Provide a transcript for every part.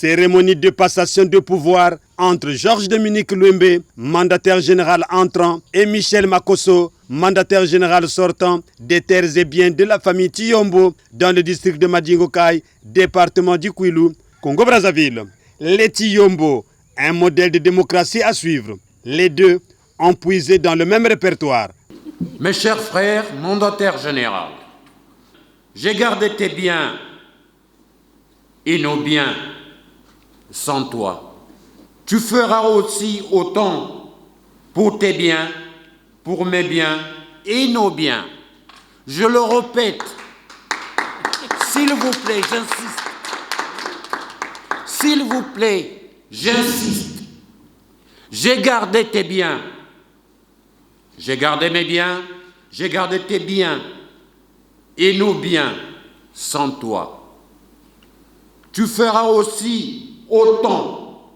Cérémonie de passation de pouvoir entre Georges-Dominique Louembé, mandataire général entrant, et Michel Makosso, mandataire général sortant des terres et biens de la famille Tiyombo dans le district de Madingokai, département du Kwilu, Congo-Brazzaville. Les Tiyombo, un modèle de démocratie à suivre. Les deux ont puisé dans le même répertoire. Mes chers frères, mandataire général, j'ai gardé tes biens et nos biens sans toi. Tu feras aussi autant pour tes biens, pour mes biens et nos biens. Je le répète, s'il vous plaît, j'insiste. S'il vous plaît, j'insiste. J'ai gardé tes biens. J'ai gardé mes biens, j'ai gardé tes biens et nos biens sans toi. Tu feras aussi autant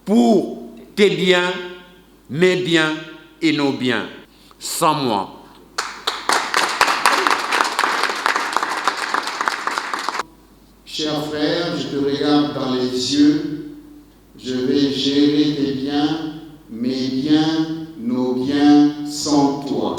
pour tes biens, mes biens et nos biens, sans moi. Cher frère, je te regarde dans les yeux, je vais gérer tes biens, mes biens, nos biens sans toi.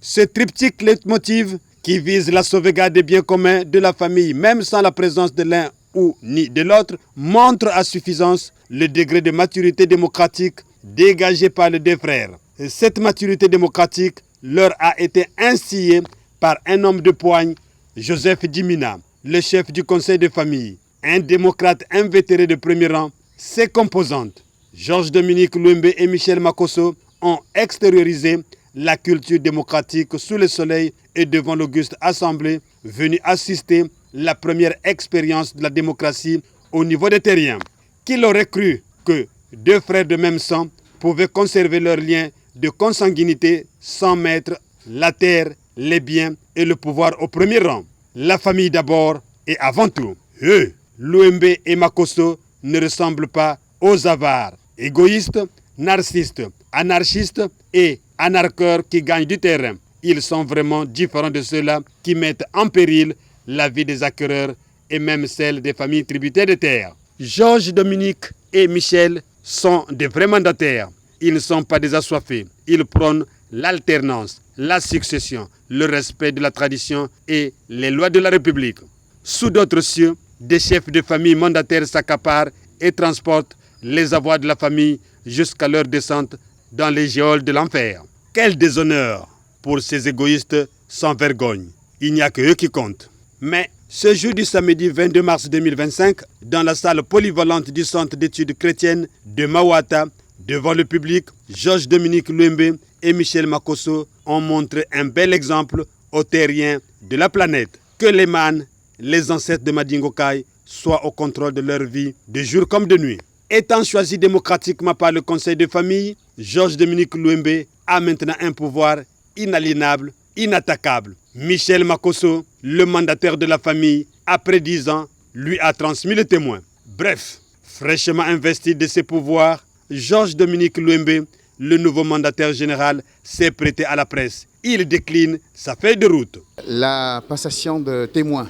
Ce triptyque leitmotiv qui vise la sauvegarde des biens communs de la famille, même sans la présence de l'un ou ni de l'autre, montre à suffisance le degré de maturité démocratique dégagé par les deux frères. Et cette maturité démocratique leur a été instillée par un homme de poigne, Joseph Dimina, le chef du conseil de famille, un démocrate invétéré de premier rang. Ses composantes, Georges-Dominique Louembé et Michel Makosso, ont extériorisé la culture démocratique sous le soleil et devant l'auguste assemblée, venue assister la première expérience de la démocratie au niveau des terriens. Qui aurait cru que deux frères de même sang pouvaient conserver leurs liens de consanguinité sans mettre la terre, les biens et le pouvoir au premier rang? La famille d'abord et avant tout. Eux, Louembé et Makosso, ne ressemblent pas aux avares, égoïstes, narcissistes, anarchistes et anarcheurs qui gagnent du terrain. Ils sont vraiment différents de ceux-là qui mettent en péril la vie des acquéreurs et même celle des familles tributaires de terre. Georges, Dominique et Michel sont des vrais mandataires. Ils ne sont pas des assoiffés. Ils prônent l'alternance, la succession, le respect de la tradition et les lois de la République. Sous d'autres cieux, des chefs de famille mandataires s'accaparent et transportent les avoirs de la famille jusqu'à leur descente dans les geôles de l'enfer. Quel déshonneur pour ces égoïstes sans vergogne. Il n'y a que eux qui comptent. Mais ce jour du samedi 22 mars 2025, dans la salle polyvalente du Centre d'études chrétiennes de Mawata, devant le public, Georges-Dominique Louembé et Michel Makosso ont montré un bel exemple aux terriens de la planète. Que les mânes, les ancêtres de Madingokai, soient au contrôle de leur vie de jour comme de nuit. Étant choisi démocratiquement par le conseil de famille, Georges-Dominique Louembé a maintenant un pouvoir inaliénable, inattaquable. Michel Makosso, le mandataire de la famille, après 10 ans, lui a transmis le témoin. Bref, fraîchement investi de ses pouvoirs, Georges-Dominique Louembé, le nouveau mandataire général, s'est prêté à la presse. Il décline sa feuille de route. La passation de témoins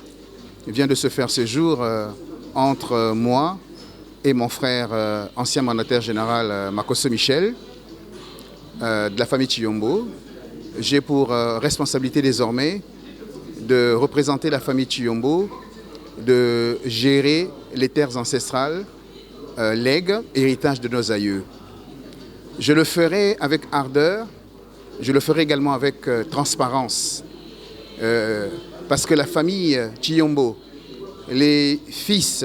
vient de se faire ce jour entre moi et mon frère, ancien mandataire général Makosso Michel, de la famille Tiyombo. J'ai pour responsabilité désormais de représenter la famille Tiyombo, de gérer les terres ancestrales, legs, héritage de nos aïeux. Je le ferai avec ardeur, je le ferai également avec transparence, parce que la famille Tiyombo, les fils,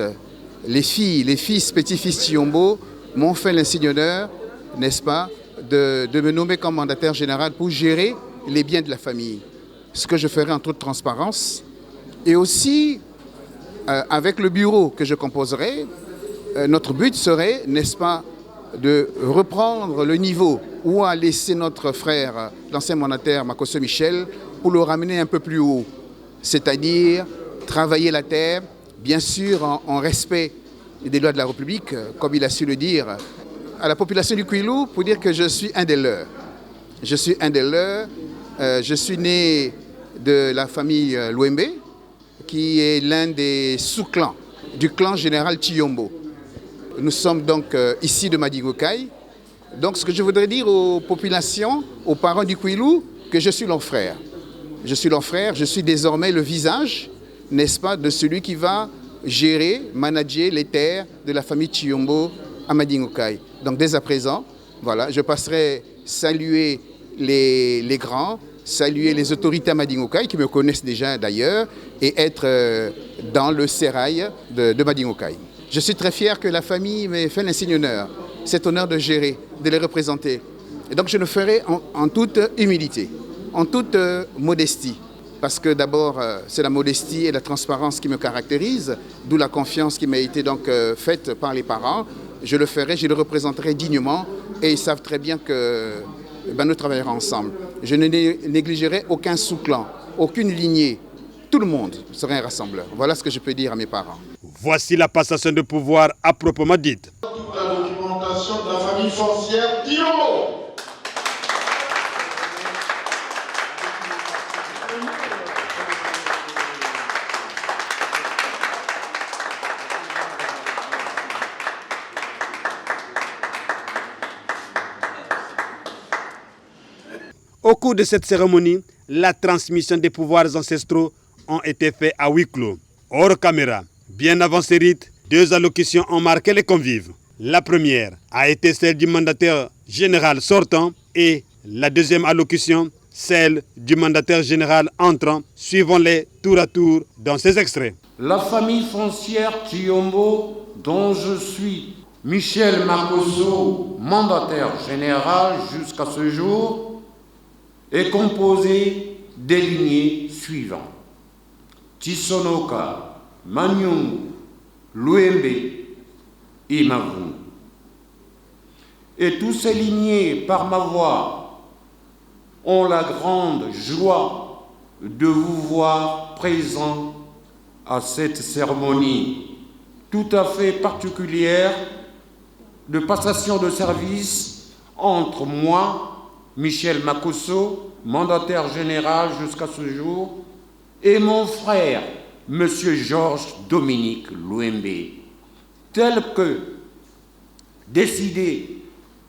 les filles, les fils, petits-fils Tiyombo m'ont fait l'insigne d'honneur, n'est-ce pas, de me nommer comme mandataire général pour gérer les biens de la famille. Ce que je ferai en toute transparence. Et aussi, avec le bureau que je composerai, notre but serait, n'est-ce pas, de reprendre le niveau où a laissé notre frère, l'ancien mandataire Makosso Michel, pour le ramener un peu plus haut. C'est-à-dire travailler la terre, bien sûr en respect des lois de la République, comme il a su le dire à la population du Kwilu, pour dire que je suis un des leurs. Je suis un des leurs. Je suis né de la famille Louembé, qui est l'un des sous-clans du clan général Tiyombo. Nous sommes donc ici de Madingokai. Donc ce que je voudrais dire aux populations, aux parents du Kwilu, que je suis leur frère. Je suis leur frère, je suis désormais le visage, n'est-ce pas, de celui qui va gérer, manager les terres de la famille Tiyombo à Madingokai. Donc dès à présent, voilà, je passerai saluer les grands, saluer les autorités à Madingokai qui me connaissent déjà d'ailleurs et être dans le sérail de Madingokai. Je suis très fier que la famille m'ait fait l'insigne honneur, cet honneur de gérer, de les représenter. Et donc je le ferai en toute humilité, en toute modestie. Parce que d'abord, c'est la modestie et la transparence qui me caractérisent, d'où la confiance qui m'a été donc faite par les parents. Je le ferai, je le représenterai dignement et ils savent très bien que nous travaillerons ensemble. Je ne négligerai aucun sous-clan, aucune lignée. Tout le monde serait un rassembleur. Voilà ce que je peux dire à mes parents. Voici la passation de pouvoir à proprement dite. Toute la documentation de la famille foncière Tiyombo. Au cours de cette cérémonie, la transmission des pouvoirs ancestraux ont été faits à huis clos, hors caméra. Bien avant ces rites, 2 allocutions ont marqué les convives. La première a été celle du mandataire général sortant et la deuxième allocution, celle du mandataire général entrant, suivant-les tour à tour dans ces extraits. La famille foncière Tiyombo, dont je suis Michel Makosso, mandataire général jusqu'à ce jour, est composée des lignées suivantes. Tisonoka, Manyungu, Luembe, Imavungu. Et tous ces lignées, par ma voix, ont la grande joie de vous voir présents à cette cérémonie tout à fait particulière de passation de service entre moi, Michel Makosso, mandataire général jusqu'à ce jour, et mon frère, M. Georges Dominique Luembe, tel que décidé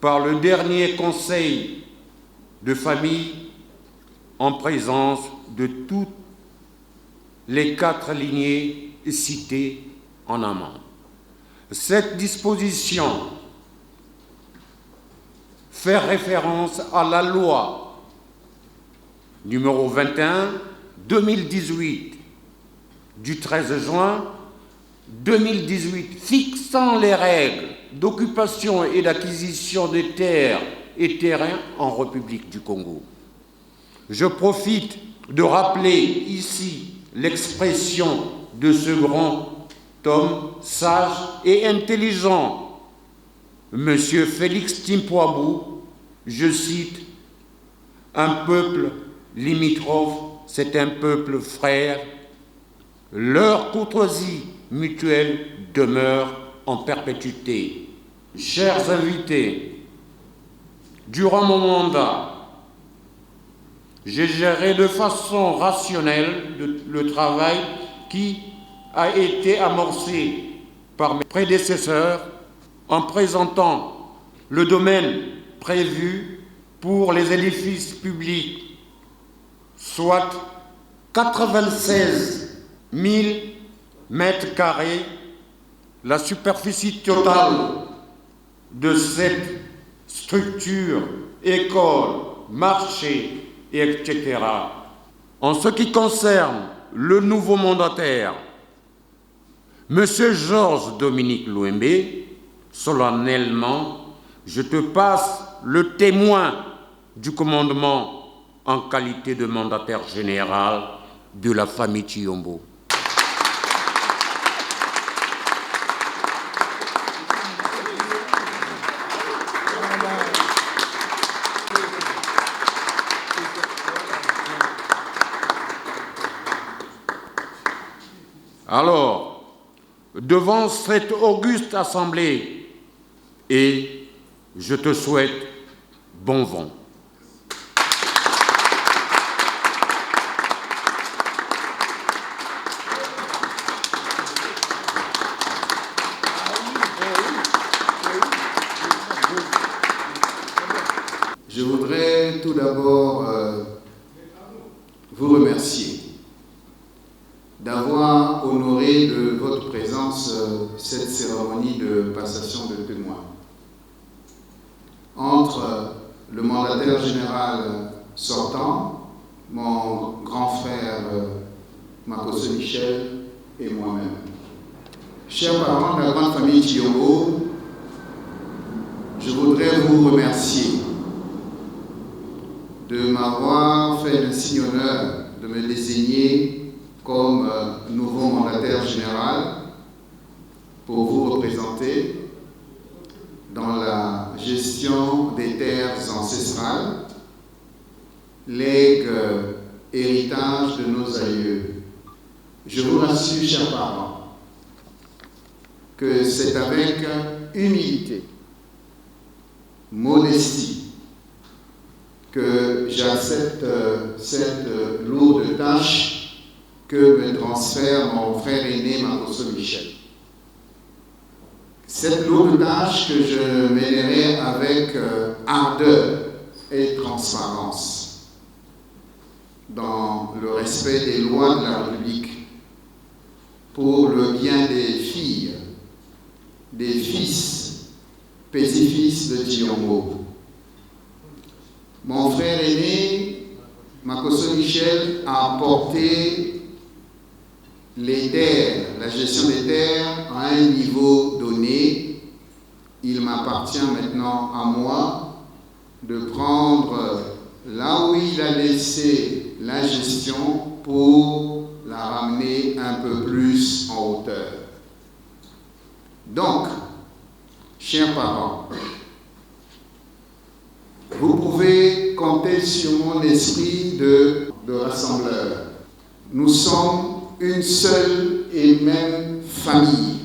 par le dernier conseil de famille en présence de toutes les 4 lignées citées en amont. Cette disposition fait référence à la loi numéro 21/2018 du 13 juin 2018 fixant les règles d'occupation et d'acquisition des terres et terrains en République du Congo. Je profite de rappeler ici l'expression de ce grand homme sage et intelligent, Monsieur Félix Timpoabou, je cite, « Un peuple limitrophe, c'est un peuple frère. Leur courtoisie mutuelle demeure en perpétuité. » Chers invités, durant mon mandat, j'ai géré de façon rationnelle le travail qui a été amorcé par mes prédécesseurs en présentant le domaine prévu pour les édifices publics, soit 96 000 mètres carrés, la superficie totale de cette structure, école, marché, etc. En ce qui concerne le nouveau mandataire, M. Georges Dominique Luembe, solennellement, je te passe le témoin du commandement en qualité de mandataire général de la famille Tiyombo. Alors, devant cette auguste assemblée, et je te souhaite bon vent. tout d'abord vous remercier d'avoir honoré de votre présence cette cérémonie de passation de témoins entre le mandataire général sortant, mon grand frère Makosso Michel et moi-même. Chers parents de la grande famille Tiyombo, je voudrais vous remercier de m'avoir fait le signe honneur de me désigner comme nouveau mandataire général pour vous représenter dans la gestion des terres ancestrales, legs, héritage de nos aïeux. Je vous rassure, chers parents, que c'est avec humilité, modestie, que j'accepte cette lourde tâche que me transfère mon frère aîné Makosso Michel. Cette lourde tâche que je mènerai avec ardeur et transparence, dans le respect des lois de la République, pour le bien des filles, des fils, petits-fils de Tiyombo. Mon frère aîné, Makosso Michel, a porté les terres, la gestion des terres à un niveau donné. Il m'appartient maintenant à moi de prendre là où il a laissé la gestion pour la ramener un peu plus en hauteur. Donc, chers parents, vous pouvez compter sur mon esprit de rassembleur. Nous sommes une seule et même famille.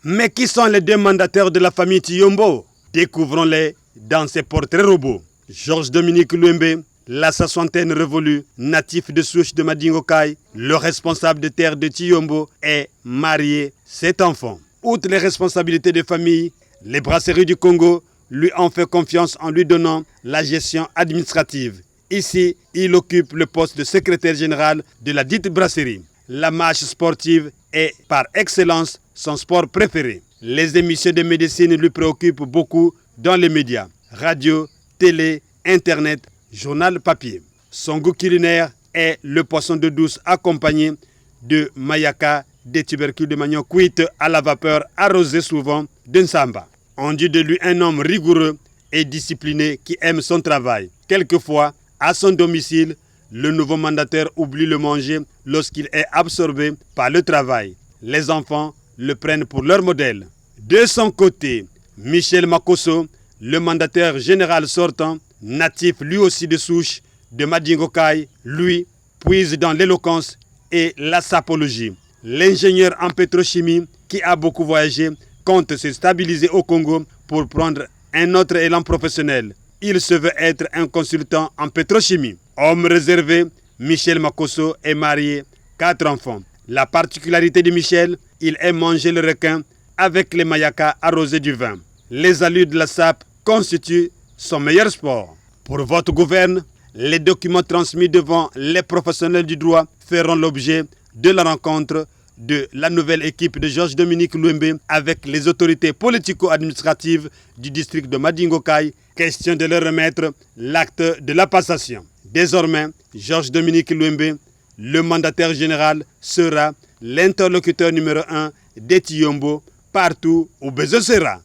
Mais qui sont les deux mandataires de la famille Tiyombo? Découvrons-les dans ces portraits robots. Georges Dominique Luembe, la soixantaine révolue, natif de souche de Madingokai, le responsable de terre de Tiyombo, est marié, 7 enfants. Outre les responsabilités de famille, les brasseries du Congo lui ont fait confiance en lui donnant la gestion administrative. Ici, il occupe le poste de secrétaire général de la dite brasserie. La marche sportive est par excellence son sport préféré. Les émissions de médecine lui préoccupent beaucoup dans les médias, radio, télé, internet, journal papier. Son goût culinaire est le poisson de douce accompagné de mayaka, des tubercules de manioc cuites à la vapeur arrosés souvent d'un samba. On dit de lui un homme rigoureux et discipliné qui aime son travail. Quelquefois, à son domicile, le nouveau mandataire oublie le manger lorsqu'il est absorbé par le travail. Les enfants le prennent pour leur modèle. De son côté, Michel Makosso, le mandataire général sortant, natif lui aussi de souche de Madingokai, lui puise dans l'éloquence et la sapologie. L'ingénieur en pétrochimie qui a beaucoup voyagé compte se stabiliser au Congo pour prendre un autre élan professionnel. Il se veut être un consultant en pétrochimie. Homme réservé, Michel Makosso est marié, 4 enfants. La particularité de Michel, il aime manger le requin avec les mayakas arrosés du vin. Les allures de la sape constituent son meilleur sport. Pour votre gouverne, les documents transmis devant les professionnels du droit feront l'objet de la rencontre de la nouvelle équipe de Georges Dominique Luembe avec les autorités politico-administratives du district de Madingokai. Question de leur remettre l'acte de la passation. Désormais, Georges Dominique Luembe, le mandataire général, sera l'interlocuteur numéro 1 des Tiyombo partout où besoin sera.